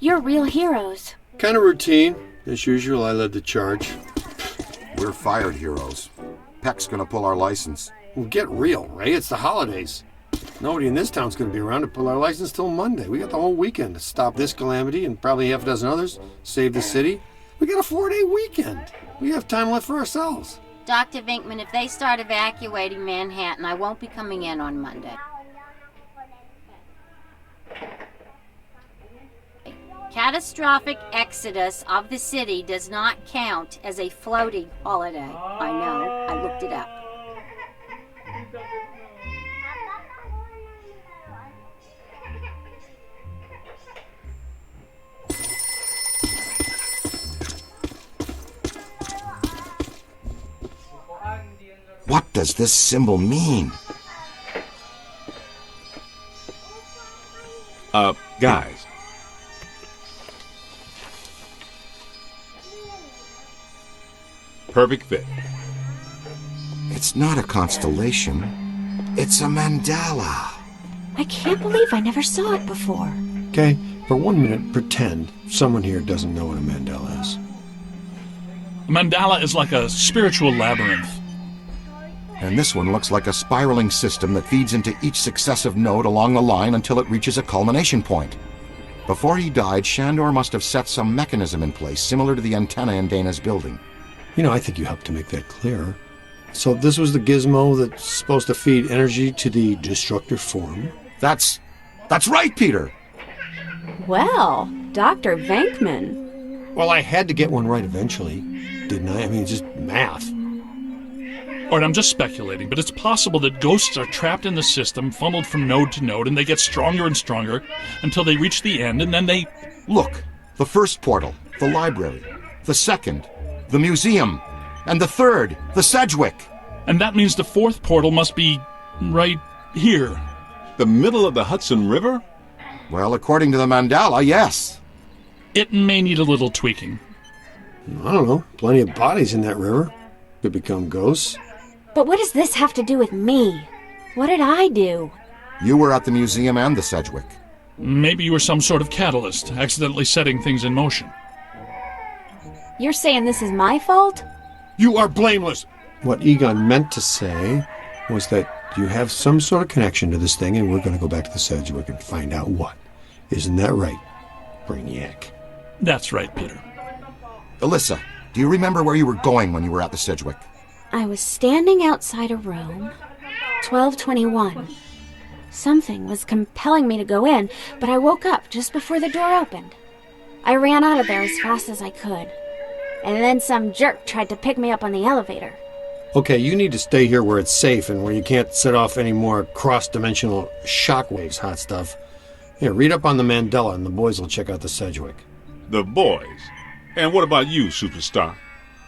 You're real heroes. Kind of routine. As usual, I led the charge. We're fired heroes. Peck's gonna pull our license. Well, get real, Ray. It's the holidays. Nobody in this town's going to be around to pull our license till Monday. We got the whole weekend to stop this calamity and probably half a dozen others, save the city. We got a 4-day weekend. We have time left for ourselves. Dr. Vinkman, if they start evacuating Manhattan, I won't be coming in on Monday. Catastrophic exodus of the city does not count as a floating holiday. I know. I looked it up. What does this symbol mean? Guys. Perfect fit. It's not a constellation. It's a mandala. I can't believe I never saw it before. Okay, for 1 minute, pretend someone here doesn't know what a mandala is. A mandala is like a spiritual labyrinth. And this one looks like a spiraling system that feeds into each successive node along the line until it reaches a culmination point. Before he died, Shandor must have set some mechanism in place, similar to the antenna in Dana's building. You know, I think you helped to make that clearer. So this was the gizmo that's supposed to feed energy to the destructive form? That's right, Peter! Well, Dr. Venkman. Well, I had to get one right eventually, didn't I? I mean, just math. All right, I'm just speculating, but it's possible that ghosts are trapped in the system, funneled from node to node, and they get stronger and stronger until they reach the end, and then they... Look, the first portal, the library. The second, the museum. And the third, the Sedgwick. And that means the fourth portal must be right here. The middle of the Hudson River? Well, according to the mandala, yes. It may need a little tweaking. I don't know. Plenty of bodies in that river. Could become ghosts. But what does this have to do with me? What did I do? You were at the museum and the Sedgwick. Maybe you were some sort of catalyst, accidentally setting things in motion. You're saying this is my fault? You are blameless. What Egon meant to say was that you have some sort of connection to this thing, and we're going to go back to the Sedgwick and find out what. Isn't that right, Brainiac? That's right, Peter. Alyssa, do you remember where you were going when you were at the Sedgwick? I was standing outside a room, 1221. Something was compelling me to go in, but I woke up just before the door opened. I ran out of there as fast as I could, and then some jerk tried to pick me up on the elevator. Okay, you need to stay here where it's safe and where you can't set off any more cross-dimensional shockwaves, hot stuff. Here, read up on the Mandela, and the boys will check out the Sedgwick. The boys? And what about you, superstar?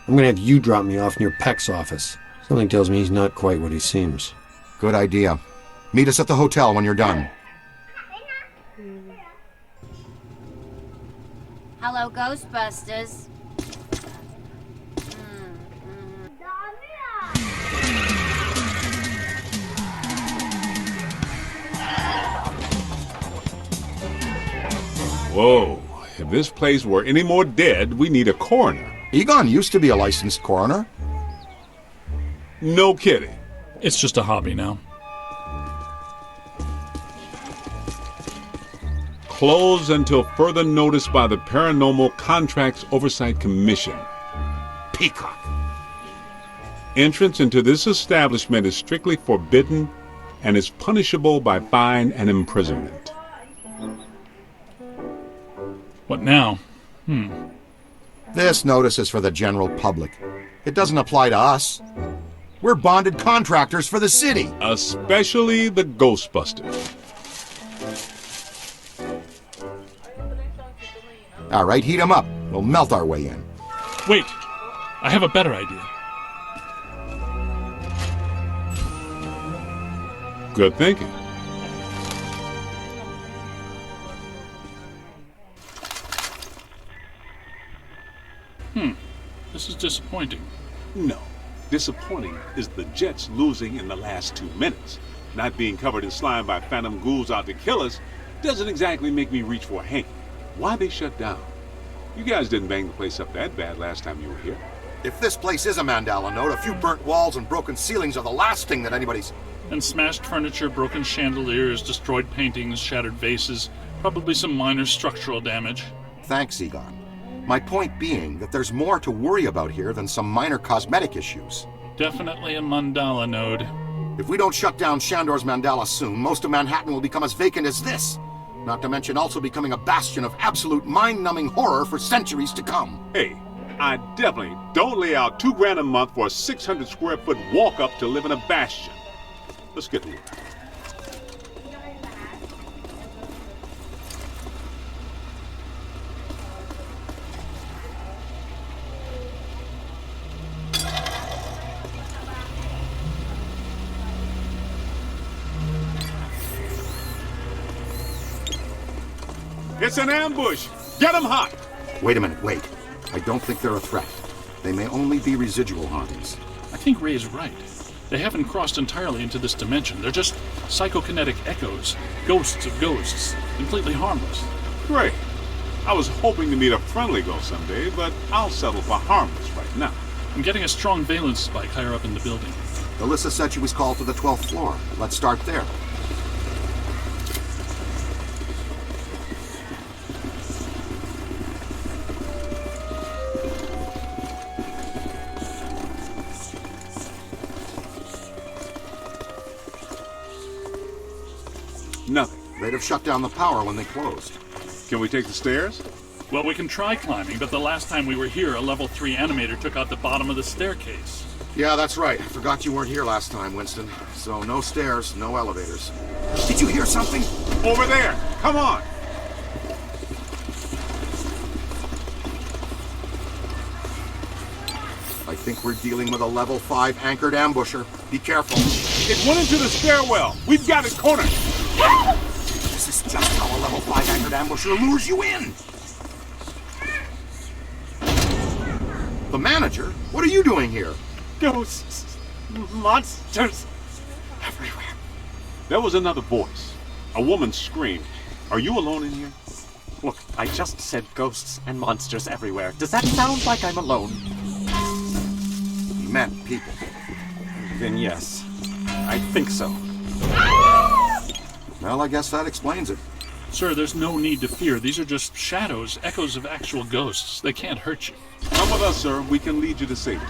I'm going to have you drop me off near Peck's office. Something tells me he's not quite what he seems. Good idea. Meet us at the hotel when you're done. Hello, Ghostbusters. Whoa. If this place were any more dead, we need a coroner. Egon used to be a licensed coroner. No kidding. It's just a hobby now. Closed until further notice by the Paranormal Contracts Oversight Commission. Peacock. Entrance into this establishment is strictly forbidden and is punishable by fine and imprisonment. What now? This notice is for the general public. It doesn't apply to us. We're bonded contractors for the city. Especially the Ghostbusters. All right, heat 'em up. We'll melt our way in. Wait, I have a better idea. Good thinking. This is disappointing. No. Disappointing is the Jets losing in the last 2 minutes. Not being covered in slime by phantom ghouls out to kill us doesn't exactly make me reach for a hanky. Why they shut down? You guys didn't bang the place up that bad last time you were here. If this place is a Mandala node, a few burnt walls and broken ceilings are the last thing that anybody's... And smashed furniture, broken chandeliers, destroyed paintings, shattered vases, probably some minor structural damage. Thanks, Egon. My point being that there's more to worry about here than some minor cosmetic issues. Definitely a mandala node. If we don't shut down Shandor's Mandala soon, most of Manhattan will become as vacant as this. Not to mention also becoming a bastion of absolute mind-numbing horror for centuries to come. Hey, I definitely don't lay out $2 a month for a 600 square foot walk-up to live in a bastion. Let's get to work. It's an ambush! Get them hot! Wait a minute, wait. I don't think they're a threat. They may only be residual hauntings. I think Ray is right. They haven't crossed entirely into this dimension. They're just psychokinetic echoes, ghosts of ghosts, completely harmless. Great. I was hoping to meet a friendly ghost someday, but I'll settle for harmless right now. I'm getting a strong valence spike higher up in the building. Alyssa said she was called to the 12th floor. Let's start there. Nothing. They'd have shut down the power when they closed. Can we take the stairs? Well, we can try climbing, but the last time we were here, a level 3 animator took out the bottom of the staircase. Yeah, that's right. I forgot you weren't here last time, Winston. So no stairs, no elevators. Did you hear something? Over there! Come on! I think we're dealing with a level 5 anchored ambusher. Be careful. It went into the stairwell! We've got it cornered! This is just how a level 5 anchored ambusher lures you in! The manager? What are you doing here? Ghosts, monsters, everywhere. There was another voice. A woman screamed. Are you alone in here? Look, I just said ghosts and monsters everywhere. Does that sound like I'm alone? He meant people. Then yes, I think so. Well, I guess that explains it. Sir, there's no need to fear. These are just shadows, echoes of actual ghosts. They can't hurt you. Come with us, sir. We can lead you to safety.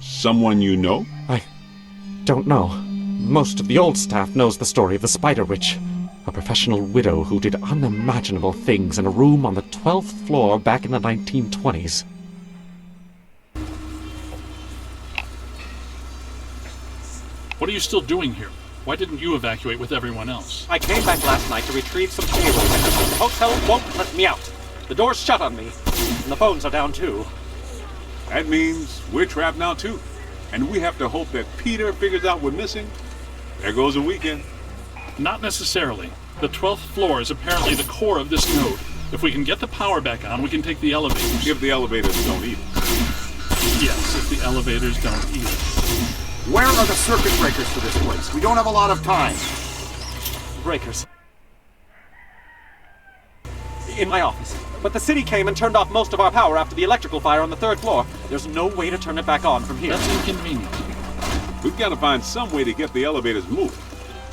Someone you know? I don't know. Most of the old staff knows the story of the Spider Witch, a professional widow who did unimaginable things in a room on the 12th floor back in the 1920s. What are you still doing here? Why didn't you evacuate with everyone else? I came back last night to retrieve some cable. The hotel won't let me out. The door's shut on me, and the phones are down too. That means we're trapped now too. And we have to hope that Peter figures out we're missing. There goes a weekend. Not necessarily. The 12th floor is apparently the core of this node. If we can get the power back on, we can take the elevators. If the elevators don't eat us. Yes, if the elevators don't either. Where are the circuit breakers for this place? We don't have a lot of time. Breakers. In my office. But the city came and turned off most of our power after the electrical fire on the 3rd floor. There's no way to turn it back on from here. That's inconvenient. We've got to find some way to get the elevators moving.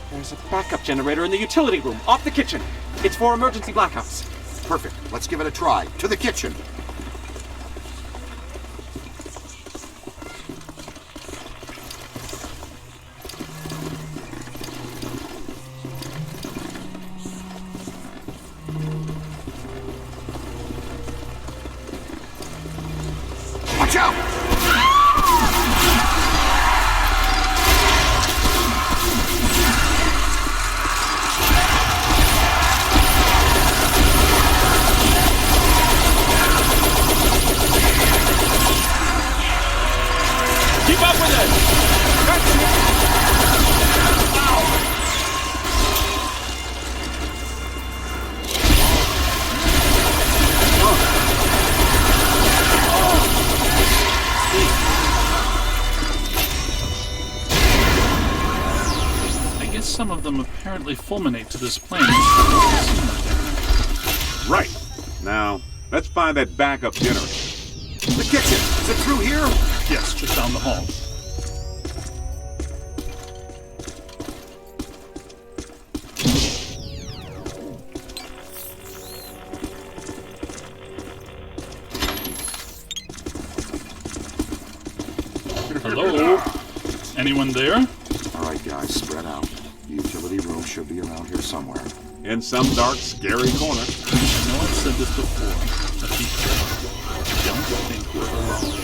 There's a backup generator in the utility room, off the kitchen. It's for emergency blackouts. Perfect. Let's give it a try. To the kitchen. Some of them apparently fulminate to this plane. Right. Now, let's find that backup generator. The kitchen. Is it through here? Yes, just down the hall. Hello? Anyone there? All right, guys, spread out. The utility room should be around here somewhere. In some dark, scary corner. I know I've said this before, but be careful. Don't think we're alone.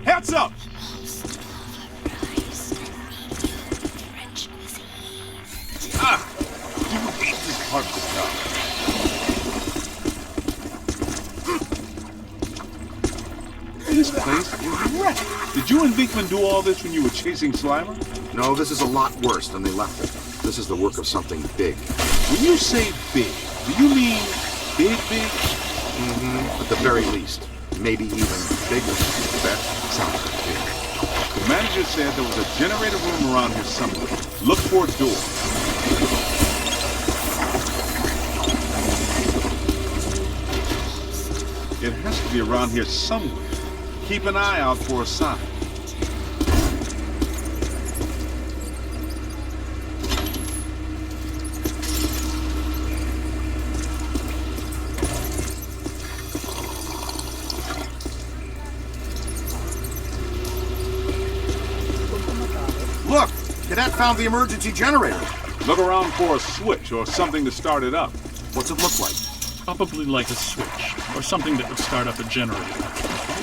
Heads up! Ah! You hate this part of the job. This place is wrecked. Did you and Beekman do all this when you were chasing Slimer? No, this is a lot worse than they left it. This is the work of something big. When you say big, do you mean big, big? At the very least. Maybe even bigger. That sounds big. The manager said there was a generator room around here somewhere. Look for a door. It has to be around here somewhere. Keep an eye out for a sign. Look! Cadet found the emergency generator. Look around for a switch or something to start it up. What's it look like? Probably like a switch, or something that would start up a generator.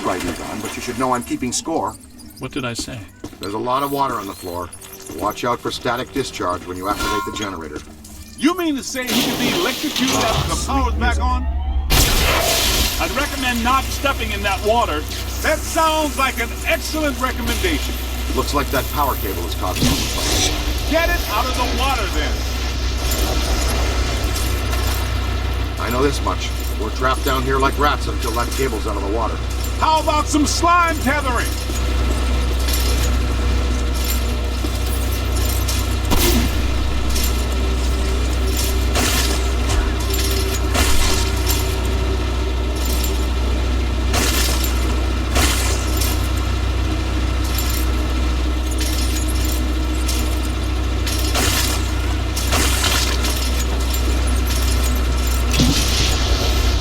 Right, Egon, but you should know I'm keeping score. What did I say? There's a lot of water on the floor. Watch out for static discharge when you activate the generator. You mean to say he can be electrocuted after the power's back on? I'd recommend not stepping in that water. That sounds like an excellent recommendation. Looks like that power cable is causing all the trouble. Get it out of the water then. I know this much. We're trapped down here like rats until that cable's out of the water. How about some slime tethering?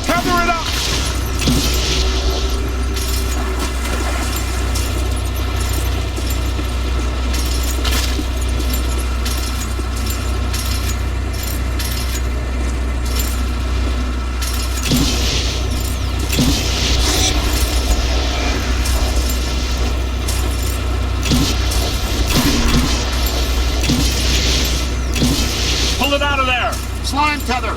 Tether it up! Pull it out of there! Slime tether!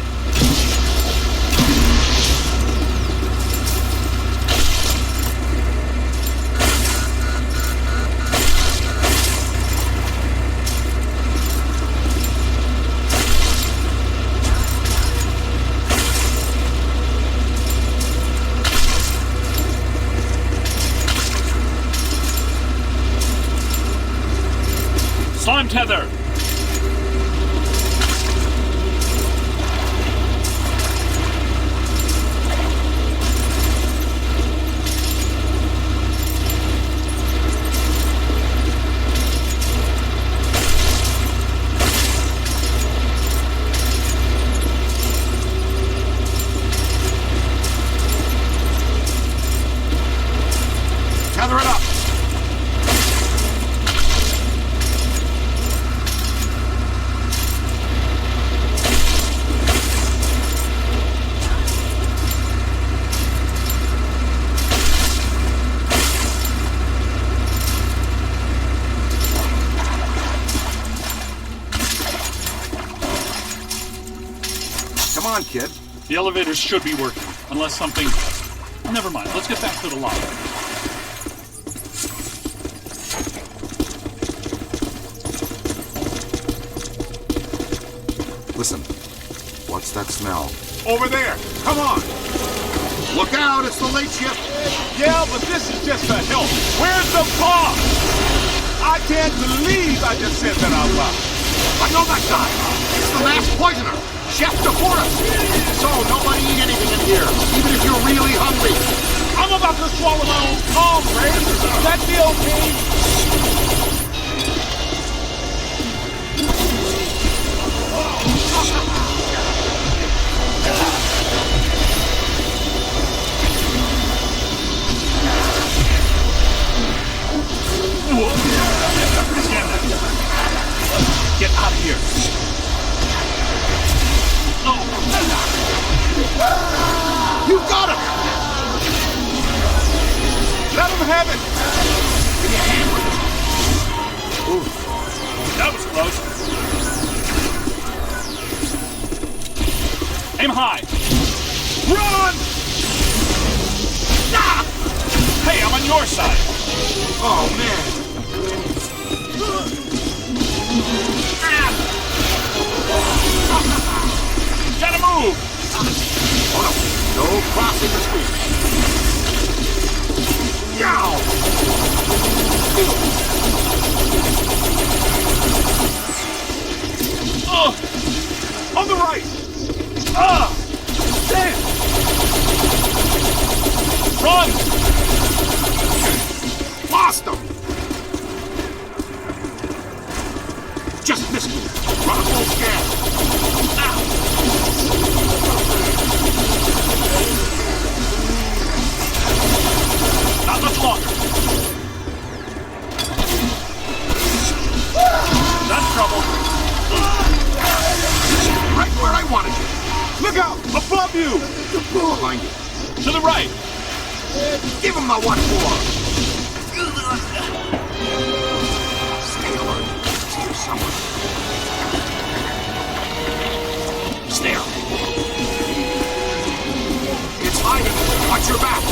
Slime tether! Tether it up! Come on, kid. The elevators should be working, unless something... Never mind, let's get back to the lobby. Listen, what's that smell? Over there! Come on! Look out, it's the late shift! Yeah, but this is just a help. Where's the boss? I can't believe I just said that out loud. I know that guy! It's the masked poisoner! Chef DeForest! So, nobody eat anything in here, even if you're really hungry! I'm about to swallow my own palm, Ray. That be okay? Get out of here. You got him! Let him have it! Give me a hand with it. Ooh. That was close. Aim high. Run! Ah! Hey, I'm on your side. Oh, man. Gotta move. Oh, no. No crossing the street. Yow! On the right! Damn! Run! Lost him! Just missed me. Run a full scan. Not much longer. That's trouble. Right where I wanted you. Look out! Above you! Behind you. To the right. Give him the 1-4. Stay alert. It's here somewhere. Stare. It's hiding. Watch your back.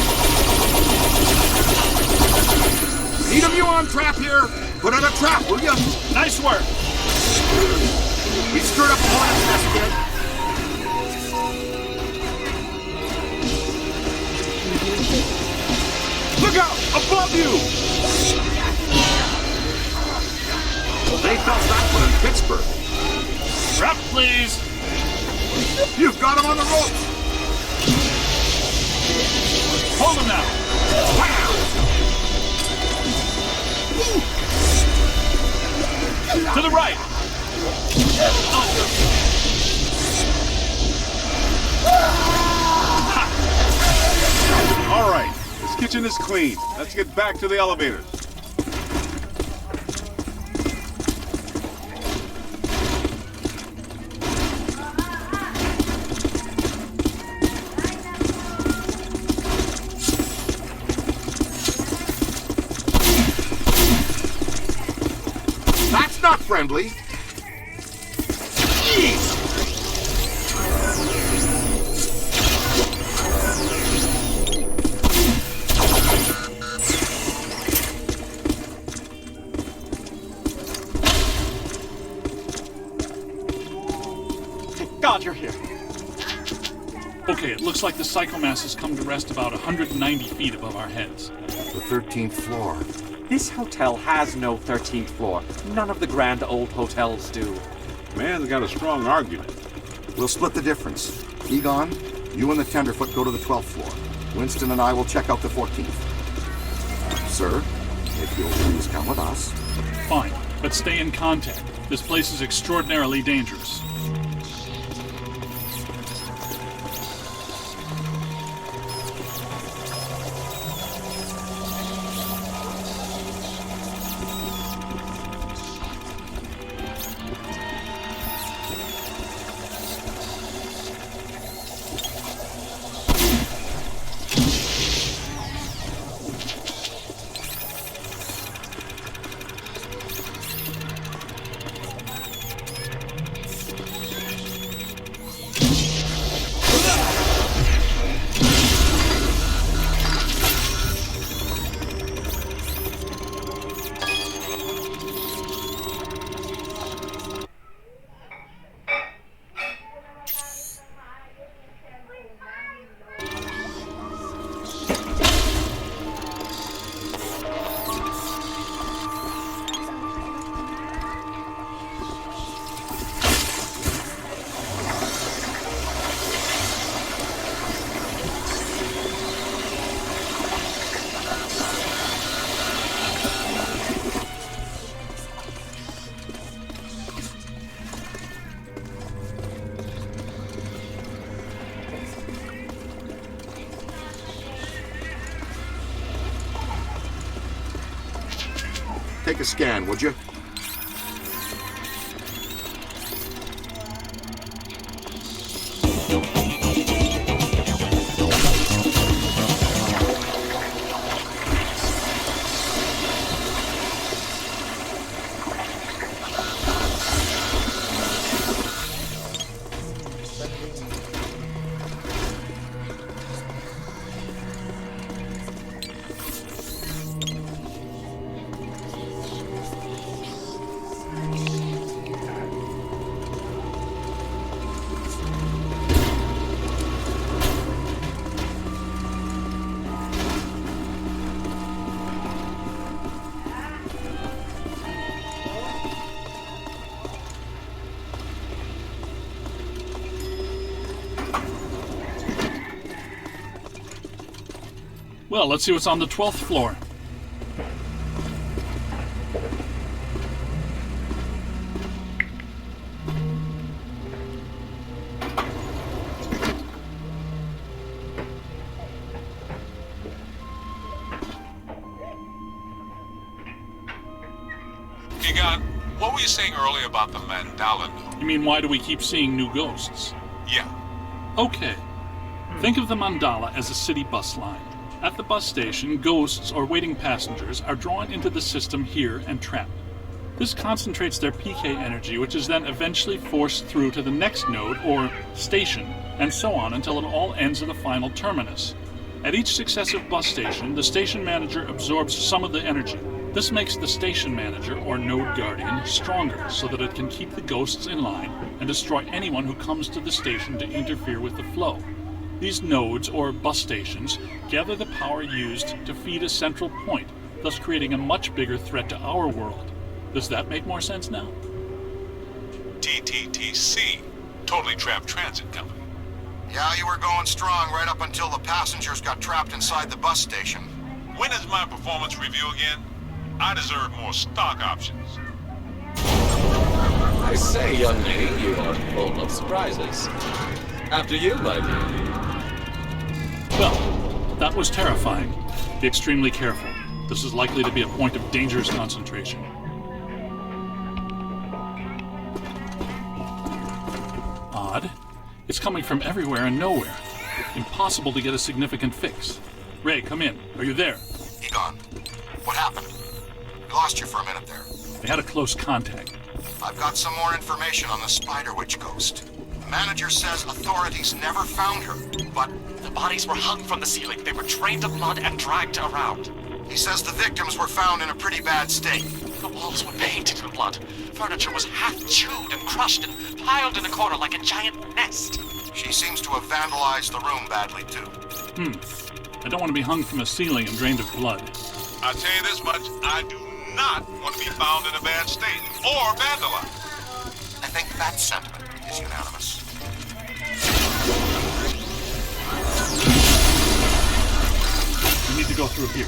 Need a view on trap here. Put in a trap, will you? Nice work. We stirred up a hornet's nest, kid. Look out! Above you! They felt that one in Pittsburgh. Trap, please. You've got him on the ropes. Hold him now. Wham! To the right. All right, this kitchen is clean. Let's get back to the elevators. That's not friendly. Jeez! Thank God you're here. Okay, it looks like the psychomass has come to rest about 190 feet above our heads. The 13th floor. This hotel has no 13th floor. None of the grand old hotels do. Man's got a strong argument. We'll split the difference. Egon, you and the Tenderfoot go to the 12th floor. Winston and I will check out the 14th. Sir, if you'll please come with us. Fine, but stay in contact. This place is extraordinarily dangerous. take a scan, would you? Well, let's see what's on the 12th floor. Egon, what were you saying earlier about the mandala note? You mean, why do we keep seeing new ghosts? Yeah. Okay. Think of the mandala as a city bus line. At the bus station, ghosts or waiting passengers are drawn into the system here and trapped. This concentrates their PK energy, which is then eventually forced through to the next node or station, and so on until it all ends at the final terminus. At each successive bus station, the station manager absorbs some of the energy. This makes the station manager or node guardian stronger so that it can keep the ghosts in line and destroy anyone who comes to the station to interfere with the flow. These nodes, or bus stations, gather the power used to feed a central point, thus creating a much bigger threat to our world. Does that make more sense now? TTTC, Totally Trapped Transit Company. Yeah, you were going strong right up until the passengers got trapped inside the bus station. When is my performance review again? I deserve more stock options. I say, young lady, you are full of surprises. After you, my dear. Well, that was terrifying. Be extremely careful. This is likely to be a point of dangerous concentration. Odd. It's coming from everywhere and nowhere. Impossible to get a significant fix. Ray, come in. Are you there? Egon, what happened? We lost you for a minute there. They had a close contact. I've got some more information on the Spider Witch ghost. The manager says authorities never found her, but the bodies were hung from the ceiling. They were drained of blood and dragged around. he says the victims were found in a pretty bad state. The walls were painted in blood. Furniture was half chewed and crushed and piled in a corner like a giant nest. She seems to have vandalized the room badly, too. I don't want to be hung from a ceiling and drained of blood. I'll tell you this much, I do not want to be found in a bad state or vandalized. I think that sentiment is unanimous. We need to go through here.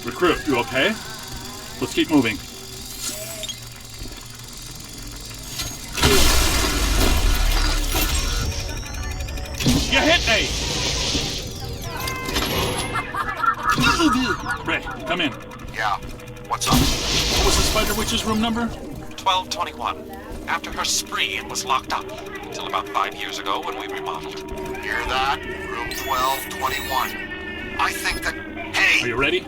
Recruit, you okay? Let's keep moving. You hit me! Ray, come in. Yeah, what's up? What was the Spider Witch's room number? 1221. After her spree, it was locked up until about 5 years ago when we remodeled. Hear that? Room 1221. I think that... Hey! Are you ready?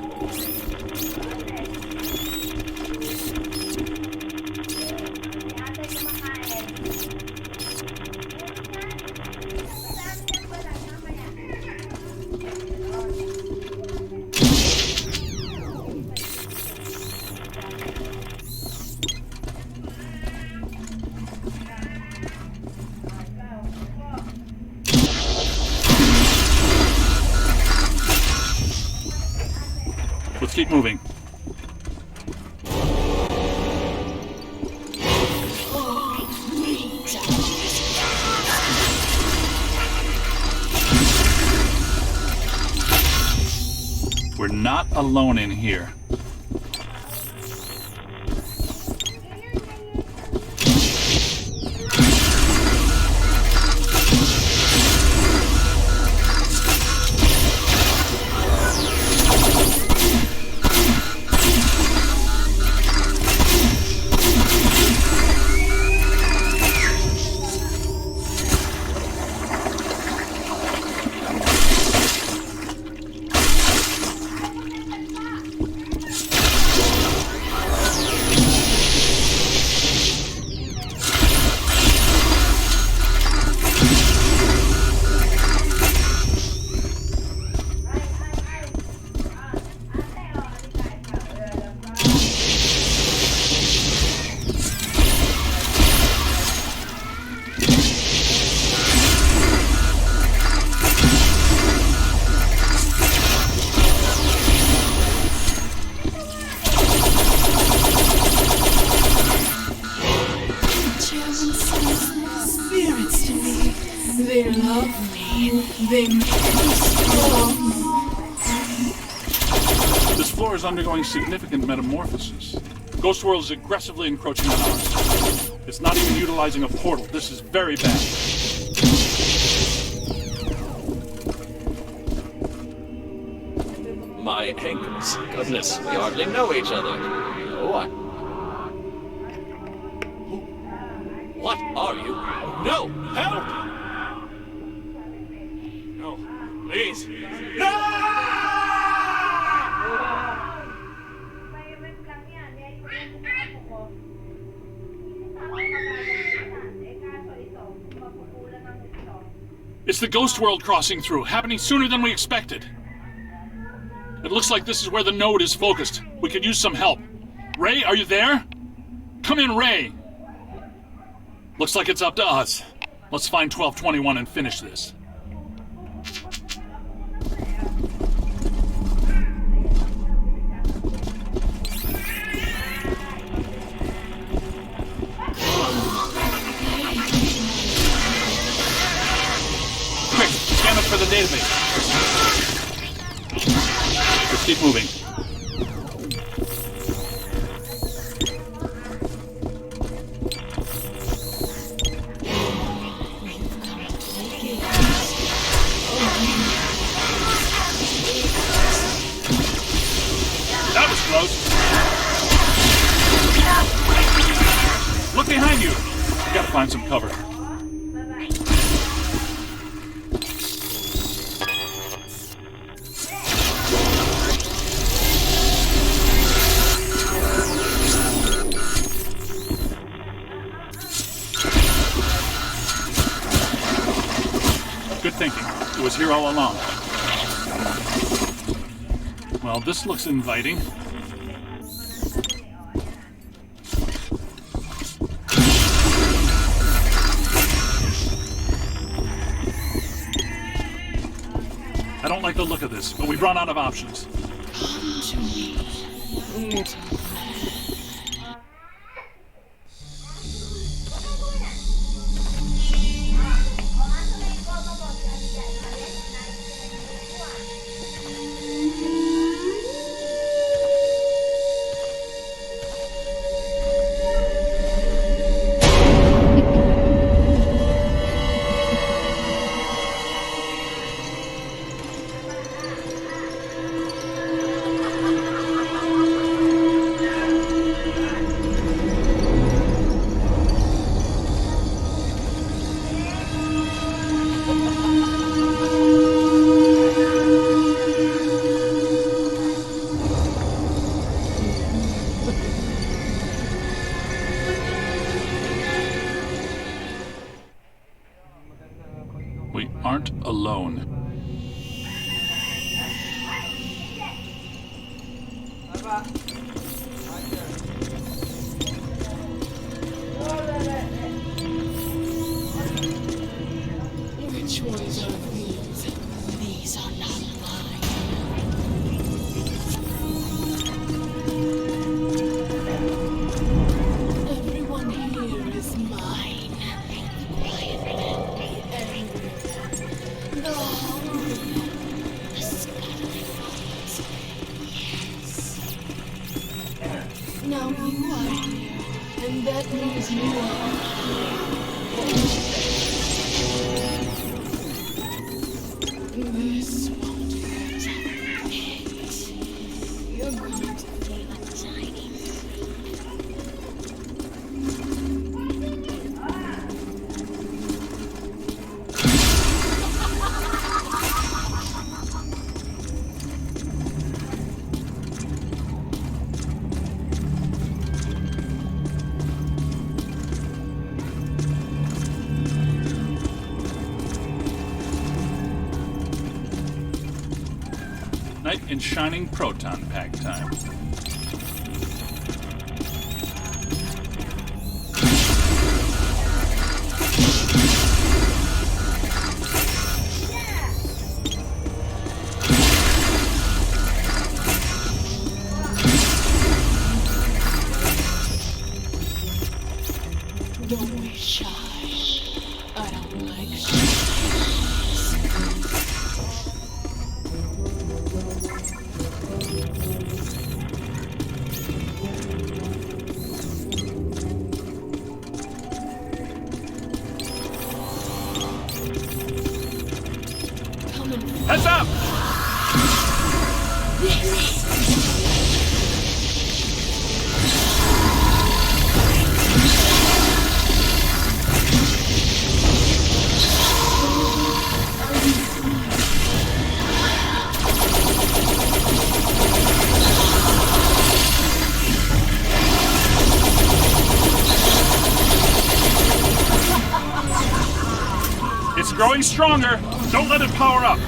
Let's keep moving. We're not alone in here. They make me strong. This floor is undergoing significant metamorphosis. Ghost World is aggressively encroaching on ours. It's not even utilizing a portal. This is very bad. My ankles. Goodness, we hardly know each other. What? What are you? No! Help! No, please. No! It's the Ghost World crossing through, happening sooner than we expected. It looks like this is where the node is focused. We could use some help. Ray, are you there? Come in, Ray. Looks like it's up to us. Let's find 1221 and finish this. Quick, scan us for the database. Let's keep moving. That was close. Look behind you. We gotta find some cover. Good thinking. It was here all along. Well, this looks inviting. I don't like the look of this, but we've run out of options. Come to me, little We aren't alone. Which ones are these? These are not mine. Everyone here is mine. Quiet and the hungry, the scatterfoot. Yes. Now you are here, and that means you are This won't hurt a bit. You're going to feel a tiny Knight in shining proton pack time. Don't be shy. I don't like shy. It's growing stronger. Don't let it power up.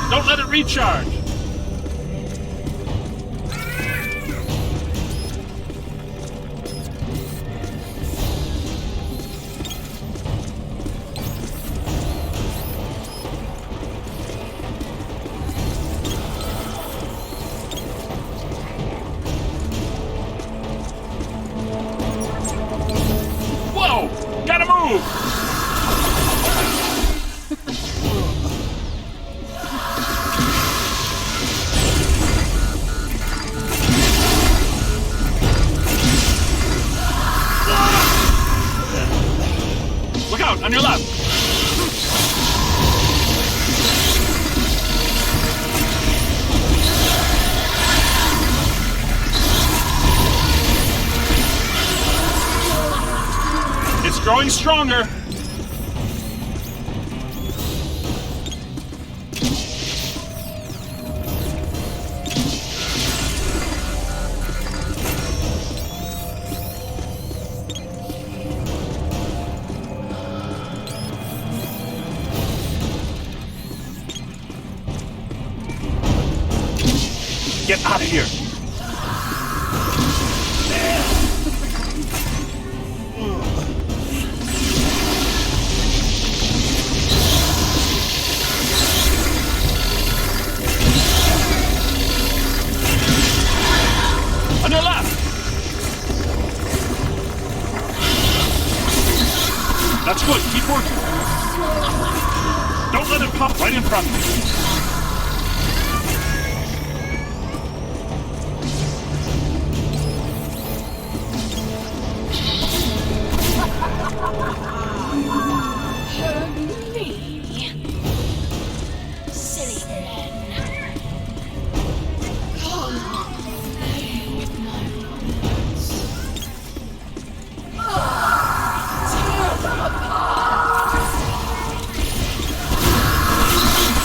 Don't let it recharge. Whoa! Gotta move! Look out, on your left! It's growing stronger. Get out of here! On your left! That's good, keep working. Don't let it pop right in front of you. Silly men. Come on, play with my words. Tear them apart.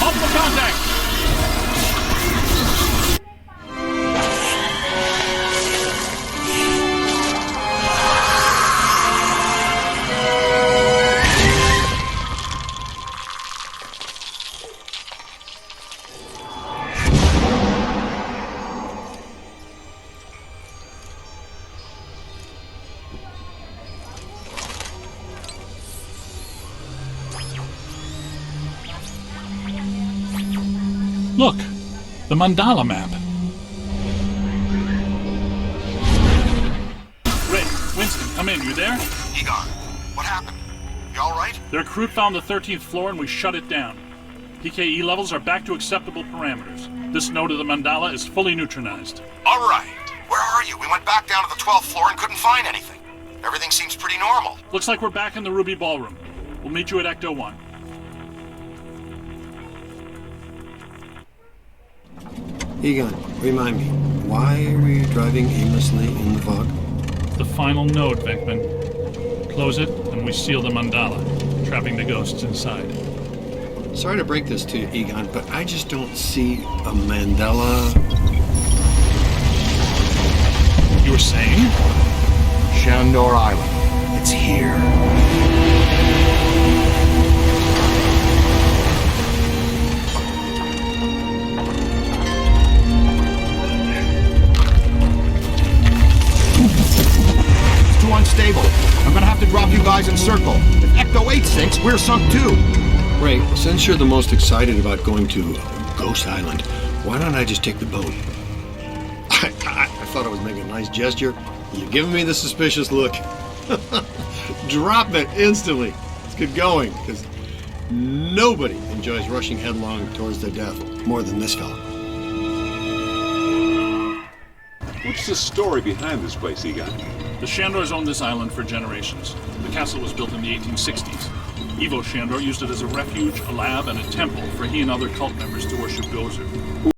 Multiple contact! Look, the mandala map. Rick, Winston, come in. You there? Egon, what happened? You all right? Their crew found the 13th floor and we shut it down. PKE levels are back to acceptable parameters. This node of the mandala is fully neutronized. All right. Where are you? We went back down to the 12th floor and couldn't find anything. Everything seems pretty normal. Looks like we're back in the Ruby Ballroom. We'll meet you at Ecto 1. Egon, remind me, why were you driving aimlessly in the fog? The final node, Venkman. Close it, and we seal the mandala, trapping the ghosts inside. Sorry to break this to you, Egon, but I just don't see a mandala. You were saying? Shandor Island. It's here. It's too unstable. I'm gonna have to drop you guys in circle. If Ecto 8 sinks, we're sunk too. Ray, since you're the most excited about going to Ghost Island, why don't I just take the boat? I thought I was making a nice gesture. You're giving me the suspicious look. Drop it instantly. Let's get going, because nobody enjoys rushing headlong towards their death more than this fella. What's the story behind this place, Egon? The Shandors owned this island for generations. The castle was built in the 1860s. Ivo Shandor used it as a refuge, a lab, and a temple for he and other cult members to worship Gozer.